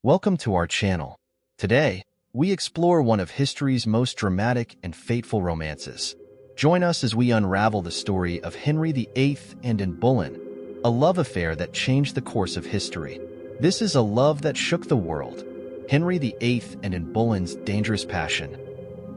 Welcome to our channel. Today, we explore one of history's most dramatic and fateful romances. Join us as we unravel the story of Henry VIII and Anne Boleyn, a love affair that changed the course of history. This is a love that shook the world. Henry VIII and Anne Boleyn's dangerous passion.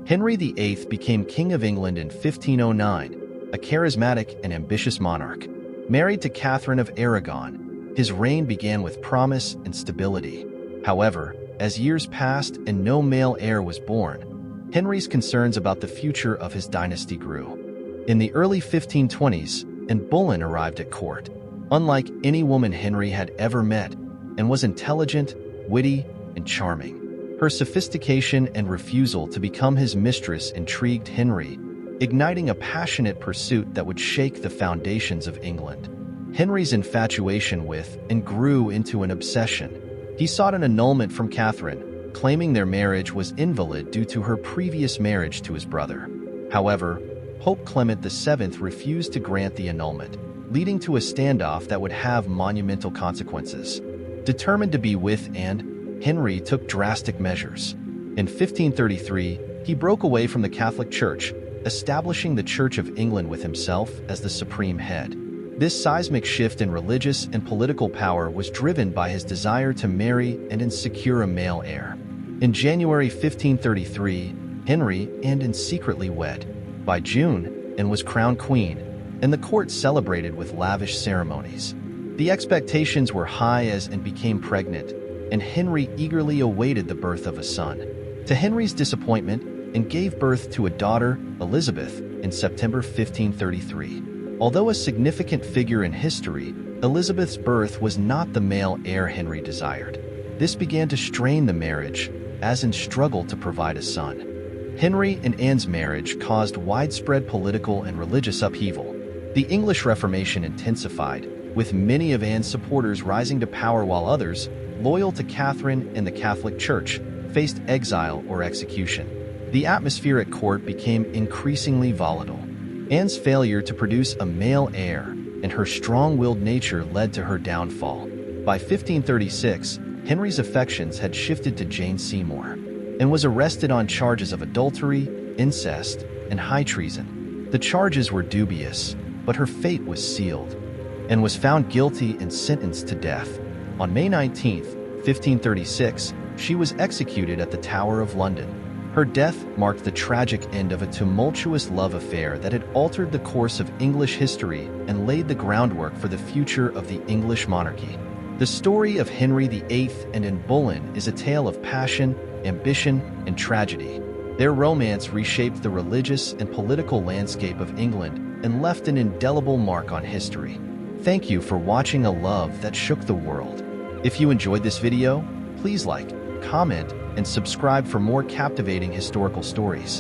Henry VIII became King of England in 1509, a charismatic and ambitious monarch. Married to Catherine of Aragon, his reign began with promise and stability. However, as years passed and no male heir was born, Henry's concerns about the future of his dynasty grew. In the early 1520s, Anne Boleyn arrived at court. Unlike any woman Henry had ever met, and was intelligent, witty, and charming. Her sophistication and refusal to become his mistress intrigued Henry, igniting a passionate pursuit that would shake the foundations of England. Henry's infatuation with and grew into an obsession. He sought an annulment from Catherine, claiming their marriage was invalid due to her previous marriage to his brother. However, Pope Clement VII refused to grant the annulment, leading to a standoff that would have monumental consequences. Determined to be with Anne, Henry took drastic measures. In 1533, he broke away from the Catholic Church, establishing the Church of England with himself as the supreme head. This seismic shift in religious and political power was driven by his desire to marry and secure a male heir. In January 1533, Henry and Anne secretly wed. By June, Anne was crowned queen, and the court celebrated with lavish ceremonies. The expectations were high as Anne became pregnant, and Henry eagerly awaited the birth of a son. To Henry's disappointment, Anne gave birth to a daughter, Elizabeth, in September 1533. Although a significant figure in history, Elizabeth's birth was not the male heir Henry desired. This began to strain the marriage, as Anne struggled to provide a son. Henry and Anne's marriage caused widespread political and religious upheaval. The English Reformation intensified, with many of Anne's supporters rising to power while others, loyal to Catherine and the Catholic Church, faced exile or execution. The atmosphere at court became increasingly volatile. Anne's failure to produce a male heir and her strong-willed nature led to her downfall. By 1536, Henry's affections had shifted to Jane Seymour and was arrested on charges of adultery, incest, and high treason. The charges were dubious, but her fate was sealed and was found guilty and sentenced to death. On May 19, 1536, she was executed at the Tower of London. Her death marked the tragic end of a tumultuous love affair that had altered the course of English history and laid the groundwork for the future of the English monarchy. The story of Henry VIII and Anne Boleyn is a tale of passion, ambition, and tragedy. Their romance reshaped the religious and political landscape of England and left an indelible mark on history. Thank you for watching a love that shook the world. If you enjoyed this video, please like, comment, and subscribe for more captivating historical stories.